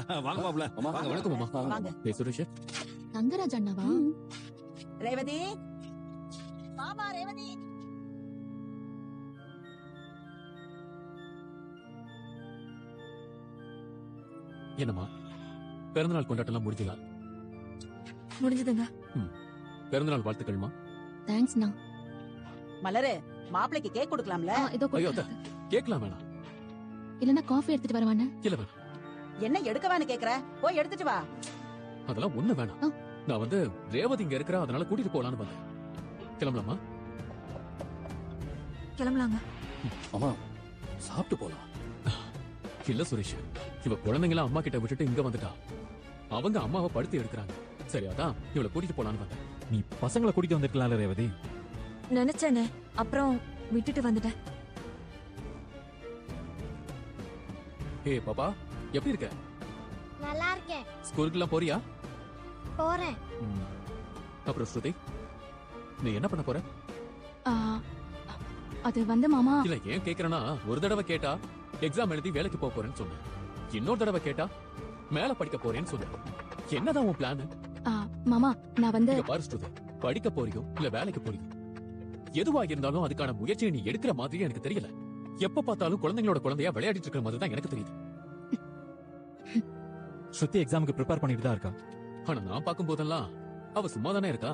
வாங்க மாப்ள. வாங்க. வணக்கம் மாமா. வாங்க. டேய் சுரேஷ், தங்கராஜ் அண்ணாவா? ரேவதி மாமா ரேவதி. என்னம்மா பிறந்தநாள் கொண்டாட்டம்லாம் முடிஞ்சதா? முடிஞ்சதுங்க. பிறந்தநாள் வாழ்த்துக்கள்மா. தேங்க்ஸ்ண்ணா. மலரு மாப்பிளைக்கு கேக் கொடுக்கலாம்ல? இதோ ஐயோ, கொடுத்தேன். கேட்கலாம் வேணாம். இல்லன்னா காஃபி எடுத்துட்டு வரவானே? இல்ல வேணாம், என்ன எடுக்கவான்னு கேக்குற? போய் எடுத்துட்டு வா. அதெல்லாம் ஒண்ணு வேணாம். நான் வந்து ரேவதி இங்க இருக்கிறா, அதனால கூட்டிட்டு போலான்னு வந்தேன். கிளம்பலாமா? கிளம்பலாங்க. அம்மா சாப்பிட்டு போலாம். இல்ல சுரேஷ், இவ குழந்தைங்களாம் அம்மா கிட்ட விட்டுட்டு இங்க வந்துட்டா. அவங்க அம்மாவை படுத்து எடுக்கிறாங்க. சரி, அதான் இவளை கூட்டிட்டு போலான்னு வந்தேன். நீ பசங்களை கூட்டிட்டு வந்திருக்கலாம்ல ரேவதி. நினைச்சேனே, அப்புறம் விட்டுட்டு வந்துட்டேன். ஏ பாப்பா, எப்படி இருக்க? நல்லா இருக்கேன். ஸ்கூலுக்குலாம் போறியா? போறேன். அப்புறம் ஸ்ருதி, நீ என்ன பண்ண போற? அது வந்து மாமா. இல்ல, ஏன் கேக்குறேன்னா, ஒரு தடவை கேட்டா எக்ஸாம் எழுதி வேலைக்கு போக போறேன்னு சொன்னேன். இன்னொரு தடவை கேட்டா மேல படிக்க போறேன்னு சொன்னேன். என்னதான் உன் பிளான்? மாமா, நான் வந்து பாரு ஸ்ருதி, படிக்க போறியோ இல்ல வேலைக்கு போறியோ, எதுவா இருந்தாலும் அதுக்கான முயற்சியை நீ எடுக்கிற மாதிரி எனக்கு தெரியல. எப்ப பார்த்தாலும் குழந்தைங்களோட குழந்தையா விளையாடிட்டு இருக்கிற மாதிரி தான் எனக்கு தெரியுது. ஸ்ருதி எக்ஸாமுக்கு ப்ரிப்பேர் பண்ணிட்டு தான் இருக்கா. ஆனா நான் பார்க்கும் போதெல்லாம் அவ சும்மா தானே இருக்கா.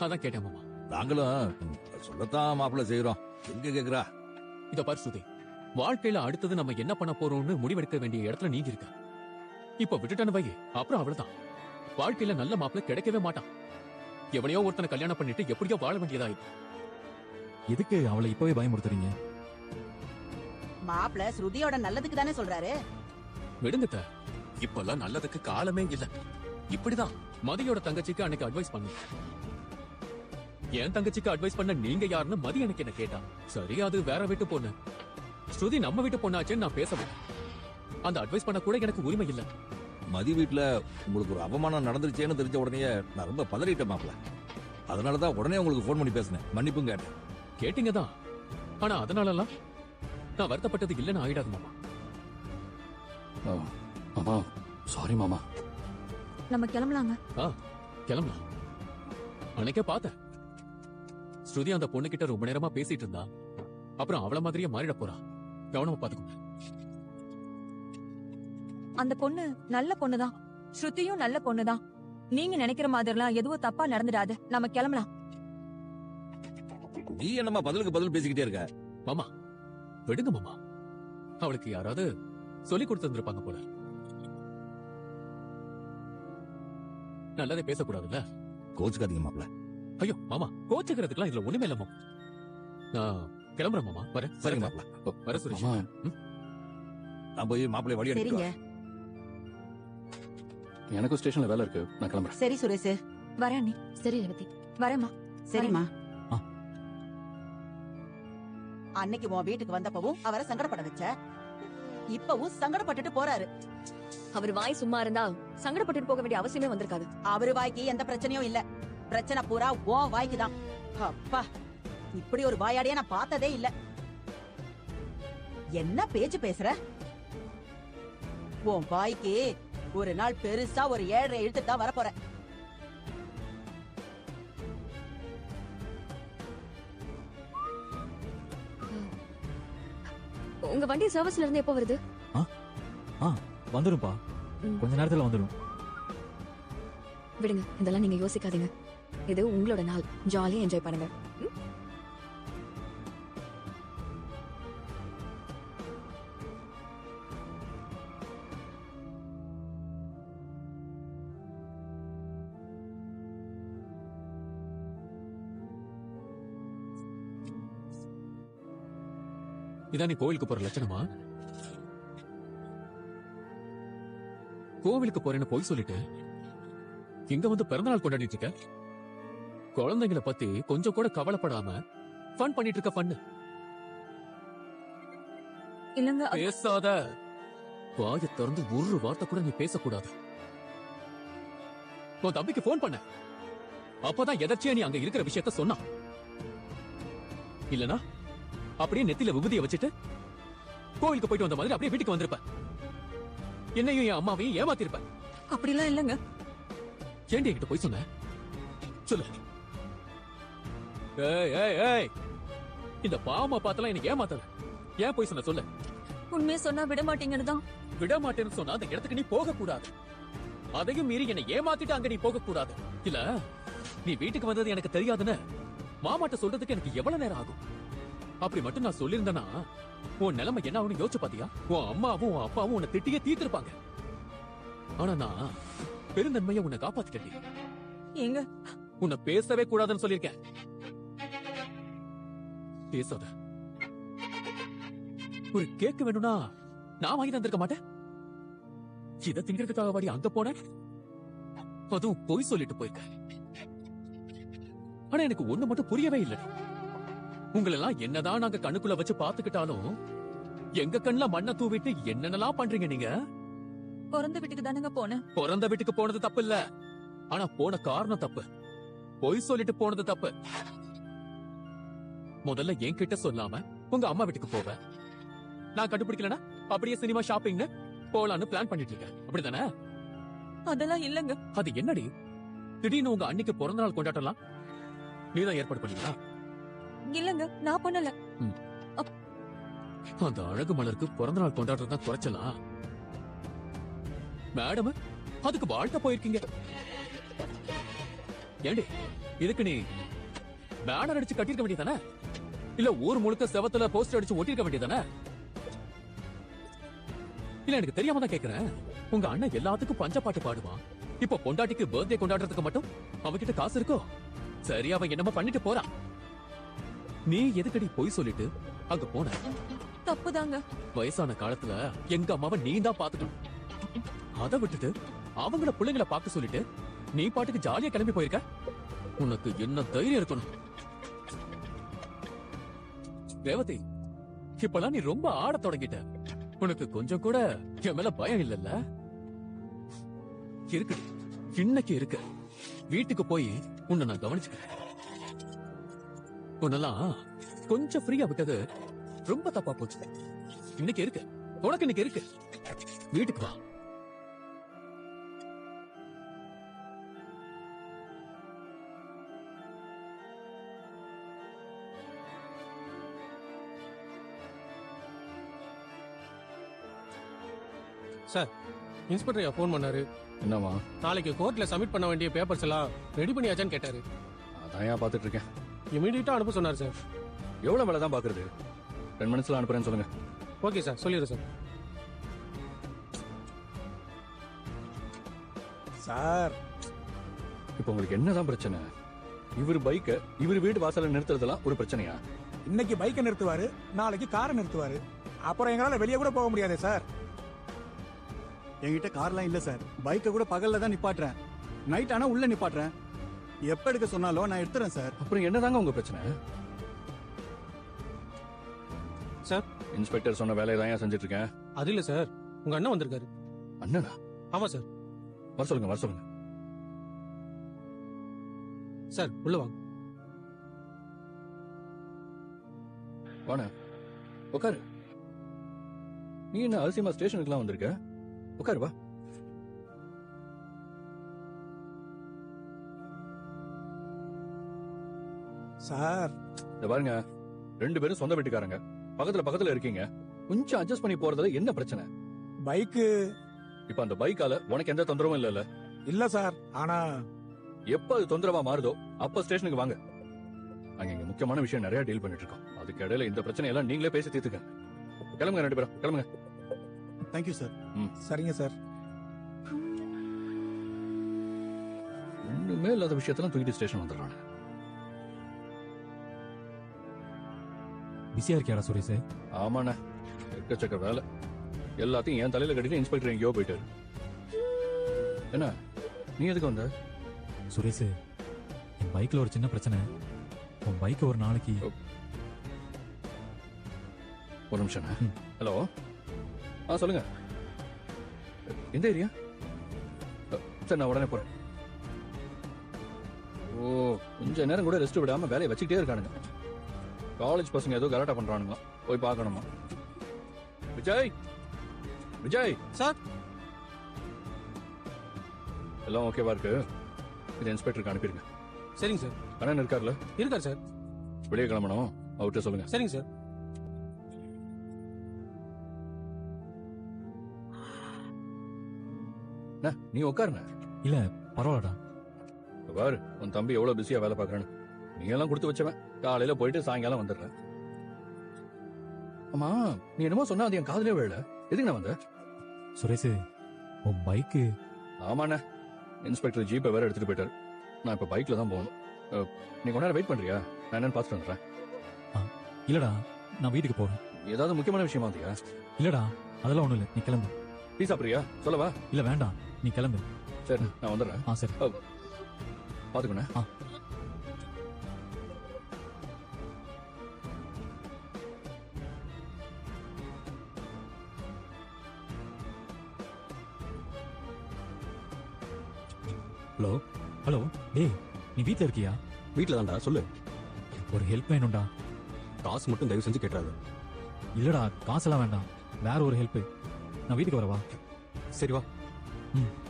அதான் கேட்டேன் மாமா. நாங்களும் சொல்லத்தான் மாப்பிள்ள செய்யறோம். எங்க கேக்குறா? இத பாரு ஸ்ருதி, வாழ்க்கையில அடுத்தது நம்ம என்ன பண்ண போறோம்னு முடிவெடுக்க வேண்டிய இடத்துல நீங்க இருக்க. இப்ப விட்டுட்டேன்னு வை, அப்புறம் அவ்வளவுதான். வாழ்க்கையில நல்ல மாப்பிள்ள கிடைக்கவே மாட்டான். எவனையோ ஒருத்தனை கல்யாணம் பண்ணிட்டு எப்படியோ வாழ வேண்டியதாயிடும். எதுக்கு அவளை இப்பவே பயமுறுத்துறீங்க? மாப்பிள ஸ்ருதியோட நல்லதுக்கு தானே சொல்றாரு. விடுங்கத்த, இப்பெல்லாம் நல்லதுக்கு காலமே இல்ல. இப்படிதான் மதியோட தங்கச்சிக்கு அன்னைக்கு அட்வைஸ் பண்ண. என் தங்கச்சிக்கு அட்வைஸ் பண்ண நீங்க யாருன்னு மதி எனக்கு என்ன கேட்டா. சரி, அது வேற வீட்டு பொண்ணு. ஸ்ருதி நம்ம வீட்டு பொண்ணாச்சேன்னு நான் பேசவில்லை. அந்த அட்வைஸ் பண்ண கூட எனக்கு உரிமை இல்ல. மதி வீட்டுல உங்களுக்கு ஒரு அவமானம் நடந்துருச்சேன்னு தெரிஞ்ச உடனே நான் ரொம்ப பதறிட்டேன் மாப்பிள்ள. அதனாலதான் உடனே உங்களுக்கு போன் பண்ணி பேசினேன், மன்னிப்பும் கேட்டேன். கேட்டீங்க தான், ஆனா அதனாலலாம் நான் வருத்தப்பட்டது இல்லைன்னு ஆயிடாது மாமா. மாமா சாரி மாமா. நம்ம கிளம்பலாங்க. கிளம்பலாம். அன்னைக்கே பார்த்தேன், ஸ்ருதி அந்த பொண்ணு கிட்ட ரொம்ப நேரமா பேசிட்டு இருந்தா. அப்புறம் அவள மாதிரியே மாறிட போறா. கவனமா பாத்துக்கோங்க. அந்த பொண்ணு நல்ல பொண்ணுதான். ஸ்ருதியும் நல்ல பொண்ணுதான். நீங்க நினைக்கிற மாதிரிலாம் எதுவும் தப்பா நடந்துடாது. நம்ம கிளம்பலாம். நீ என்னம்மா பதிலுக்கு பதில் பேசிக்கிட்டே இருக்க? மாமா விடுங்க மாமா. அவளுக்கு யாராவது சொல்லி கொடுத்திருந்திருப்பாங்க போல. நல்லதே பேசக்கூடாதுல்ல. கோச்சுக்காதீங்க மாப்பிள்ள. ஐயோ மாமா, கோச்சுக்கிறதுக்குலாம் இதுல ஒண்ணுமே இல்ல மாமா. நான் கிளம்புறேன் மாமா. வரேன். சரிங்க மாப்பிள்ள. வர சுரேஷ். மாமா நான் போய் மாப்பிள்ளை வழி சரிங்க. அனுப்பிடுவேன். எனக்கும் ஸ்டேஷன்ல வேலை இருக்கு, நான் கிளம்புறேன். சரி சுரேஷ். வரேன் நீ. சரி ரேவதி. வரேம்மா. சரிம்மா. ஆ. அன்னைக்கு உன் வீட்டுக்கு வந்தப்பவும் அவரை சங்கடப்பட வச்ச. இப்பவும் சங்கடப்பட்டுட்டு போறாரு. அவர் வாய் சும்மா இருந்தா சங்கடப்பட்டு போக வேண்டிய அவசியமே வந்திருக்காது. அவரு வாய்க்கு எந்த பிரச்சனையும் இல்ல. பிரச்சனை பூரா உன் வாய்க்கு தான். அப்பா, இப்படி ஒரு வாயாடிய நான் பார்த்ததே இல்ல. என்ன பேச்சு பேசுற? உன் வாய்க்கு ஒரு நாள் பெருசா ஒரு 7.5 இழுத்துட்டு தான் வரப்போற. உங்க வண்டி சர்வீஸ்ல இருந்து எப்போ வருது? வந்துரும்பா, கொஞ்ச நேரத்துல வந்துடும். விடுங்க, இதெல்லாம் நீங்க யோசிக்காதீங்க. இது உங்களோட நாள், ஜாலியா என்ஜாய் பண்ணுங்க. இதான் நீ கோவிலுக்கு போற லட்சணமா? கோவிலுக்கு போறேன்னு போய் சொல்லிட்டு இங்க வந்து பிறந்தநாள் கொண்டாடிட்டு இருக்க. குழந்தைங்களை பத்தி கொஞ்சம் கூட கவலைப்படாம ஃபன் பண்ணிட்டு இருக்க. ஃபன் இல்லங்க. பேசாத. வாயை திறந்து ஒரு வார்த்தை கூட நீ பேசக்கூடாது. உன் தம்பிக்கு போன் பண்ண, அப்பதான் எதர்ச்சியா நீ அங்க இருக்கிற விஷயத்த சொன்னா. இல்லனா அப்படியே நெத்தில விபூதியை வச்சுட்டு கோவிலுக்கு போயிட்டு வந்த மாதிரி அப்படியே வீட்டுக்கு வந்திருப்ப. என்னையும் என் அம்மாவையும் ஏமாத்திருப்ப. அப்படிலாம் இல்லங்க. ஏண்டி என்கிட்ட போய் சொன்ன? சொல்லு. ஏய் ஏய் ஏய், இந்த பாவமா பார்த்தலாம் எனக்கு ஏமாத்தல. ஏன் போய் சொன்ன சொல்லு. உண்மையை சொன்னா விட மாட்டீங்கன்னு தான். விட மாட்டேன்னு சொன்னா அந்த இடத்துக்கு நீ போக கூடாது. அதையும் மீறி என்னை ஏமாத்திட்டு அங்க நீ போக கூடாது. இல்ல நீ வீட்டுக்கு வந்தது எனக்கு தெரியாதுன்னு மாமாட்ட சொல்றதுக்கு எனக்கு எவ்வளவு நேரம் ஆகும்? அப்படி மட்டும் நான் சொல்லியிருந்தேன்னா உன் நிலைமை என்ன ஆகும்னு யோசிச்சு பாத்தியா? உன் அம்மாவும் உன் அப்பாவும் உன்னை திட்டியே தீர்த்திருப்பாங்க. ஆனா நான் பெருந்தன்மையை உன்னை காப்பாத்திட்டேன். ஏங்க உன்னை பேசவே கூடாதுன்னு சொல்லியிருக்கேன். பேசாத. ஒரு கேக் வேணும்னா நான் வாங்கி தந்திருக்க மாட்டேன். இதை திங்கிறதுக்காக வாடி அங்க போன, அதுவும் பொய் சொல்லிட்டு போயிருக்க. ஆனா எனக்கு ஒண்ணு மட்டும் புரியவே இல்லை. உங்களெல்லாம் என்னதான் நாங்க கண்ணுக்குள்ள வச்சு பாத்துக்கிட்டாலும் எங்க கண்ணுல மண்ணை தூவிட்டு என்னென்னலாம் பண்றீங்க நீங்க? பிறந்த வீட்டுக்கு தானங்க போனேன். பிறந்த வீட்டுக்கு போனது தப்பு இல்ல, ஆனா போன காரணம் தப்பு. பொய் சொல்லிட்டு போனது தப்பு. முதல்ல என்கிட்ட சொல்லாம உங்க அம்மா வீட்டுக்கு போவ. நான் கண்டுபிடிக்கலனா அப்படியே சினிமா ஷாப்பிங்னு போலான்னு பிளான் பண்ணிட்டு இருக்கேன். அப்படிதானே? அதெல்லாம் இல்லங்க. அது என்னடி திடீர்னு உங்க அன்னைக்கு பிறந்த நாள் கொண்டாடலாம் நீதான் ஏற்பாடு பண்ணீங்களா? இல்லங்க, நான் பண்ணல. அந்த அழகு மலருக்கு பிறந்த நாள் கொண்டாடுறதா குறைச்சலாம். மேடம் அதுக்கு வாழ்த்த போயிருக்கீங்க. ஏண்டி இதுக்கு நீ பேனர் அடிச்சு கட்டிருக்க வேண்டியதானே? இல்ல ஊர் முழுக்க செவத்துல போஸ்டர் அடிச்சு ஒட்டிருக்க வேண்டியதானே? இல்ல எனக்கு தெரியாம தான் கேக்குறேன். உங்க அண்ணன் எல்லாத்துக்கும் பஞ்சப்பாட்டு பாடுவான். இப்ப பொண்டாட்டிக்கு பர்த்டே கொண்டாடுறதுக்கு மட்டும் அவகிட்ட காசு இருக்கோ? சரி, அவன் என்னமோ பண்ணிட்டு போறான். நீ எதுக்கடி பொய் சொல்லிட்டு அங்க போன? தப்புதாங்க. வயசான காலத்துல எங்க அம்மாவை நீ தான் பாத்துக்கணும். அதை விட்டுட்டு அவங்கள பிள்ளைங்களை பார்க்க சொல்லிட்டு நீ பாட்டுக்கு ஜாலியா கிளம்பி போயிருக்க. உனக்கு என்ன தைரியம் இருக்கணும்? ரேவதி, இப்பெல்லாம் நீ ரொம்ப ஆட தொடங்கிட்ட. உனக்கு கொஞ்சம் கூட என் மேல பயம் இல்லல்ல? இருக்குடி, இன்னைக்கு இருக்கு. வீட்டுக்கு போய் உன்னை நான் கவனிச்சுக்கிறேன். உன்னெல்லாம் கொஞ்சம் ஃப்ரீயா விட்டது ரொம்ப தப்பா போச்சு. இன்னைக்கு இருக்கு, உனக்கு இன்னைக்கு இருக்கு. வீட்டுக்கு வா. சார், இன்ஸ்பெக்டர் ஃபோன் பண்ணாரு. என்னம்மா? நாளைக்கு கோர்ட்ல சப்மிட் பண்ண வேண்டிய பேப்பர்ஸ் எல்லாம் ரெடி பண்ணியாச்சான்னு கேட்டாரு. அதான் ஏன் பார்த்துட்டு இருக்கேன். இமீடியட்டா அனுப்ப சொன்னார் சார். எவ்வளவு வேலை தான் பாக்குறது? 10 மினிட்ஸ்ல அனுப்புறேன்னு சொல்லுங்க. ஓகே சார், சொல்லிடுறேன் சார். சார், இப்போ உங்களுக்கு என்னதான் பிரச்சனை? இவர் பைக்கை இவர் வீட்டு வாசல்ல நிறுத்துறதெல்லாம் ஒரு பிரச்சனையா? இன்னைக்கு பைக்கை நிறுத்துவாரு, நாளைக்கு காரை நிறுத்துவாரு. அப்புறம் எங்களால வெளியே கூட போக முடியாதே சார். என்கிட்ட கார்லாம் இல்ல சார். பைக்கை கூட பகல்ல தான் நிப்பாட்டுறேன். நைட் ஆனா உள்ள நிப்பாட்டுறேன். எப்ப எடுக்க சொன்னாலும் நான் எடுத்துறேன் சார். அப்புறம் என்னதாங்க உங்க பிரச்சனை? சார், இன்ஸ்பெக்டர் சொன்ன வேலையை தான் ஏன் செஞ்சுட்டு இருக்கேன். அது இல்ல சார், உங்க அண்ணன் வந்திருக்காரு. அண்ணனா? ஆமா சார். வர சொல்லுங்க, வர சொல்லுங்க. சார், உள்ள வாங்க. வாண, உட்காரு. நீ என்ன அரிசிமா ஸ்டேஷனுக்குலாம் வந்திருக்க? உட்காரு, வா. சார், இந்த பாருங்க, 2 பேரும் சொந்த வீட்டுக்காரங்க, பக்கத்துல பக்கத்துல இருக்கீங்க. கொஞ்சம் அட்ஜஸ்ட் பண்ணி போறதுல என்ன பிரச்சனை? பைக்கு இப்ப அந்த பைக்கால உனக்கு எந்த தொந்தரவும் இல்லல்ல? இல்ல சார். ஆனா எப்ப அது தொந்தரவா மாறுதோ அப்ப ஸ்டேஷனுக்கு வாங்க. அங்க இங்க முக்கியமான விஷயம் நிறைய டீல் பண்ணிட்டு இருக்கோம். அதுக்கு இடையில இந்த பிரச்சனையெல்லாம் நீங்களே பேசி தீர்த்துக்க. கிளம்புங்க 2 பேரும், கிளம்புங்க. Thank you sir. சரிங்க சார். ஒண்ணுமே இல்லாத விஷயத்தெல்லாம் தூக்கிட்டு ஸ்டேஷன் வந்துடுறாங்க. பிஸியா இருக்கியாடா சுரேஷ்? ஆமாண்ணா, எக்கச்சக்க வேலை. எல்லாத்தையும் என் தலையில கட்டிட்டு இன்ஸ்பெக்டர் எங்கேயோ போயிட்டாரு. என்ன, நீ எதுக்கு வந்த? சுரேஷ், என் பைக்ல ஒரு சின்ன பிரச்சனை. உன் பைக் ஒரு நாளைக்கு. ஒரு நிமிஷம். ஹலோ, சொல்லுங்க. எந்த ஏரியா? சரி, நான் உடனே போறேன். ஓ, கொஞ்ச நேரம் கூட ரெஸ்ட் விடாம வேலையை வச்சுக்கிட்டே இருக்கானுங்க. காலேஜ் பசங்க ஏதோ கலாட்டா பண்றானுங்க, போய் பார்க்கணுமா? விஜய், விஜய் சார், எல்லாம் ஓகேவா இருக்கு இது இன்ஸ்பெக்டருக்கு அனுப்பிடுங்க. சரிங்க சார். அண்ணன் இருக்கார்ல? இருக்கார் சார். வெளியே கிளம்பணும், அவர்கிட்ட சொல்லுங்க. சரிங்க சார். அண்ணா, நீ உட்காருண்ண. இல்ல பரவாயில்லடா. பாரு உன் தம்பி எவ்வளவு பிஸியா வேலை பார்க்கறான்னு. நீ எல்லாம் கொடுத்து வச்சவன், காலையில போயிட்டு சாயங்காலம் வந்துடுறேன். ஆமா, நீ என்னமோ சொன்னா அது என் காதுலயே விழல. எதுக்கு நான் வந்த? சுரேஷ், உன் பைக்கு. ஆமாண்ணே, இன்ஸ்பெக்டர் ஜீப்பை வேற எடுத்துட்டு போயிட்டாரு. நான் இப்ப பைக்ல தான் போகணும். நீ கொஞ்ச நேரம் வெயிட் பண்றியா? நான் என்னன்னு பார்த்துட்டு வந்துடுறேன். இல்லடா, நான் வீட்டுக்கு போறேன். ஏதாவது முக்கியமான விஷயமா இருந்தியா? இல்லடா, அதெல்லாம் ஒண்ணும் இல்ல, நீ கிளம்பு. டீ சாப்பிடுறியா? சொல்லவா? இல்ல வேண்டாம், நீ கிளம்பு. சரி, நான் வந்துடுறேன். சரி. பாத்துக்கண்ணே. ஹலோ ஹலோ, டேய் நீ வீட்ல இருக்கியா? வீட்ல தான்டா, சொல்லு. ஒரு ஹெல்ப் வேணும்டா. காசு மட்டும் தயவு செஞ்சு கேட்றாது. இல்லடா, காசெல்லாம் வேண்டாம், வேற ஒரு ஹெல்ப். நான் வீட்டுக்கு வரவா? சரி வா.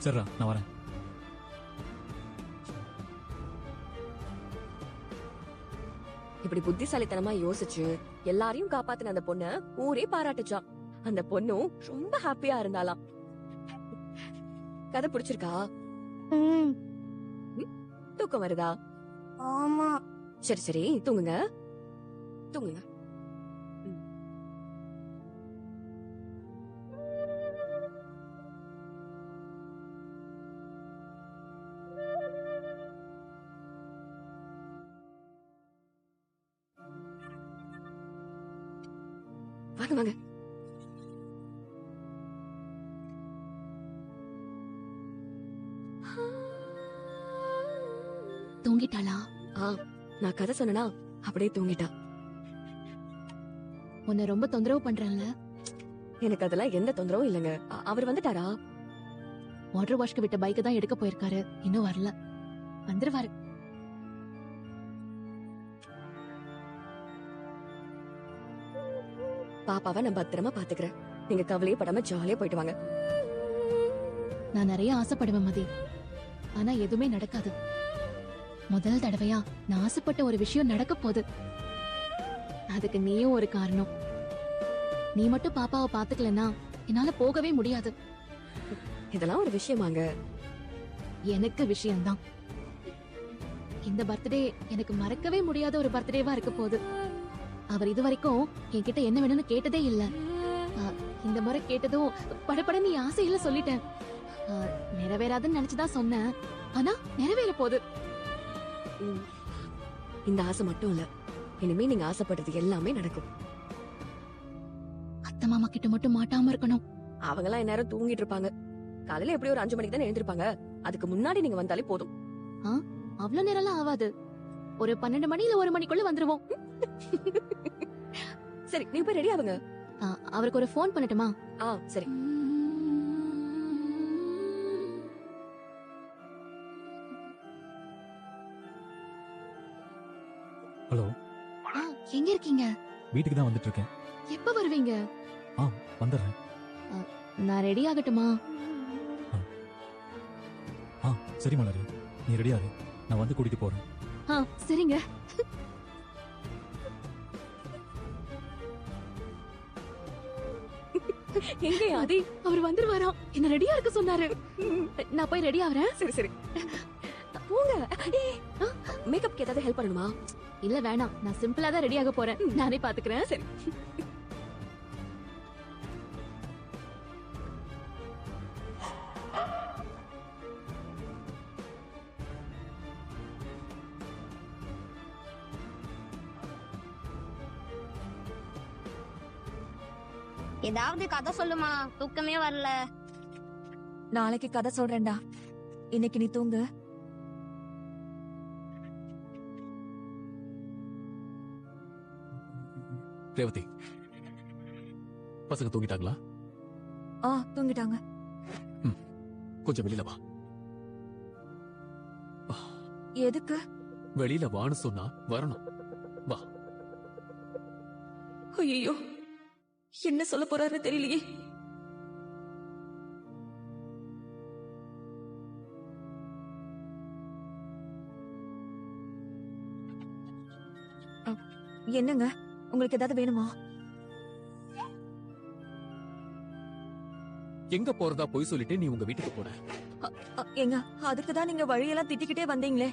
சரிடா, நான் வரேன். இப்படி புத்திசாலித்தனமா யோசிச்சு எல்லாரையும் காப்பாத்தின அந்த பொண்ண ஊரே பாராட்டுச்சான். அந்த பொண்ணும் ரொம்ப ஹாப்பியா இருந்தாலாம். கதை பிடிச்சிருக்கா? தூக்கம் வருதா? ஆமா. சரி சரி, தூங்குங்க தூங்குங்க. வாங்க வாங்க. தூங்கிட்டாளா? நான் கதை சொன்னா அப்படியே தூங்கிட்டா. உன்னை ரொம்ப தொந்தரவு பண்றேன்ல? எனக்கு அதெல்லாம் எந்த தொந்தரவும் இல்லைங்க. அவர் வந்துட்டாரா? வாட்டர் வாஷ்க்கு விட்ட பைக் தான் எடுக்க போயிருக்காரு, இன்னும் வரல. வந்துருவாரு. பாப்பாவை நான் பத்திரமா பாத்துக்கிறேன். நீங்க கவலையே படாம ஜாலியா போயிட்டு வாங்க. நான் நிறைய ஆசைப்படுவேன் மதி, ஆனா எதுவுமே நடக்காது. முதல் தடவையா நான் ஆசைப்பட்ட ஒரு விஷயம் நடக்க போகுது. அதுக்கு நீயும் ஒரு காரணம். நீ மட்டும் பாப்பாவை பாத்துக்கலன்னா என்னால போகவே முடியாது. இதெல்லாம் ஒரு விஷயமாங்க? எனக்கு விஷயம்தான். இந்த பர்த்டே எனக்கு மறக்கவே முடியாத ஒரு பர்த்டேவா இருக்க போகுது. அவர் இதுவரைக்கும் என்கிட்ட என்ன வேணும்னு கேட்டதே இல்ல. இந்த முறை கேட்டதும் படப்பட நீ ஆசையில சொல்லிட்டேன். நிறைவேறாதுன்னு நினைச்சுதான் சொன்னேன், ஆனா நிறைவேற போகுது. இந்த ஆசை மட்டும் இல்ல, இனிமே நீங்க ஆசைப்படுறது எல்லாமே நடக்கும். அத்தை மாமா கிட்ட மட்டும் மாட்டாம இருக்கணும். அவங்க எல்லாம் நேரம் தூங்கிட்டு இருப்பாங்க. காலையில எப்படி ஒரு 5 மணிக்கு தான் எழுந்திருப்பாங்க. அதுக்கு முன்னாடி நீங்க வந்தாலே போதும். அவ்வளவு நேரம்லாம் ஆகாது. ஒரு 12 மணி இல்ல 1 மணிக்குள்ள வந்துருவோம். சரி, நீங்க போய் ரெடி ஆகுங்க. அவருக்கு ஒரு போன் பண்ணட்டுமா? சரி. ஹலோ, எங்க இருக்கீங்க? வீட்டுக்கு தான் வந்துட்டு இருக்கேன். எப்ப வருவீங்க? வந்துடுறேன். நான் ரெடி ஆகட்டுமா? சரி மலரு, நீ ரெடியா இரு, நான் வந்து கூட்டிட்டு போறேன். சரிங்க. எங்க ஆதி? அவர் வந்துருவாராம், என்ன ரெடியா இருக்க சொன்னாரு. நான் போய் ரெடி ஆவறேன். சரி சரி போங்க. மேக்கப்க்கு ஏதாவது ஹெல்ப் பண்ணணுமா? இல்ல வேணாம், நான் சிம்பிளா தான் ரெடி ஆக போறேன். நானே பாத்துக்கிறேன். சரி. ஏதாவது கதை சொல்லுமா, தூக்கமே வரல. நாளைக்கு கதை சொல்றேன்டா, இன்னைக்கு நீ தூங்கு. ரேவதி, பசங்க தூங்கிட்டாங்களா? தூங்கிட்டாங்க. கொஞ்சம் வெளியில வா. எதுக்கு? வெளியில வான்னு சொன்னா வரணும். வா. ஐயோ, என்ன சொல்ல போறாருன்னு தெரியலையே. என்னங்க உங்களுக்கு ஏதாவது வேணுமா? எங்க போறதா பொய் சொல்லிட்டு நீ உங்க வீட்டுக்கு போன? ஏங்க அதுக்கு தான் நீங்க வழியெல்லாம் திட்டிக்கிட்டே வந்தீங்களே,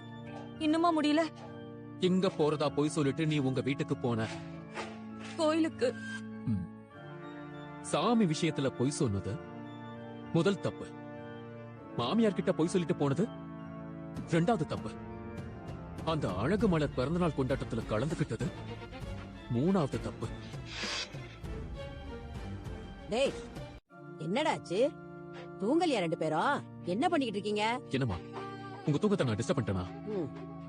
இன்னுமா முடியல? எங்க போறதா பொய் சொல்லிட்டு நீ உங்க வீட்டுக்கு போன? கோயிலுக்கு. சாமி விஷயத்துல பொய் சொன்னது முதல் தப்பு. மாமியார் கிட்ட பொய் சொல்லிட்டு போனது ரெண்டாவது தப்பு. அந்த அழகு மலர் பிறந்தநாள் கொண்டாட்டத்துல கலந்துகிட்டது மூணாவது தப்பு. டேய் என்னடாச்சு? தூங்கலையா ரெண்டு பேரும்? என்ன பண்ணிக்கிட்டு இருக்கீங்க? என்னம்மா, உங்க தூக்கத்தை நான் டிஸ்டர்ப் பண்ணிட்டேனா?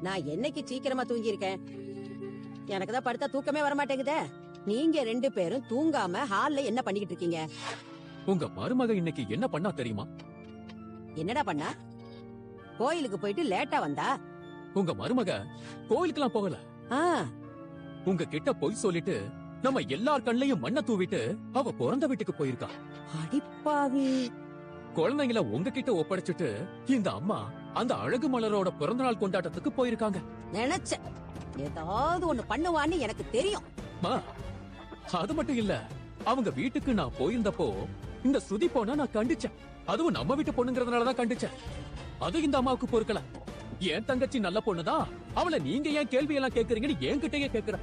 நான் என்னைக்கு சீக்கிரமா தூங்கி இருக்கேன்? எனக்கு தான் படுத்தா தூக்கமே வர மாட்டேங்குதே. நீங்க ரெண்டு பேரும் தூங்காம ஹால்ல என்ன பண்ணிக்கிட்டு இருக்கீங்க? உங்க மருமக இன்னைக்கு என்ன பண்ணா தெரியுமா? என்னடா பண்ணா? கோயிலுக்கு போயிட்டு லேட்டா வந்தா? உங்க மருமக கோயிலுக்கெல்லாம் போகல. உங்க கிட்ட பொய் சொல்லிட்டு நம்ம எல்லார் கண்ணையும் மண்ணை தூவிட்டு அவ பிறந்த வீட்டுக்கு போயிருக்கா. அடிப்பாவி. குழந்தைங்கள உங்ககிட்ட ஒப்படைச்சிட்டு இந்த அம்மா அந்த அழகு மலரோட பிறந்தநாள் கொண்டாட்டத்துக்கு போயிருக்காங்க. நினைச்சேன் ஏதாவது ஒண்ணு பண்ணுவான்னு எனக்கு தெரியும். அது மட்டும் இல்ல, அவங்க வீட்டுக்கு நான் போயிருந்தப்போ இந்த ஸ்ருதி போனா நான் கண்டிச்சேன். அதுவும் நம்ம வீட்டு பொண்ணுங்கிறதுனாலதான் கண்டிச்சேன். அது இந்த அம்மாவுக்கு பொறுக்கல. என் தங்கச்சி நல்ல பொண்ணுதான், அவளை நீங்க ஏன் கேள்வி எல்லாம் கேக்குறீங்கன்னு என்கிட்டயே கேக்குற.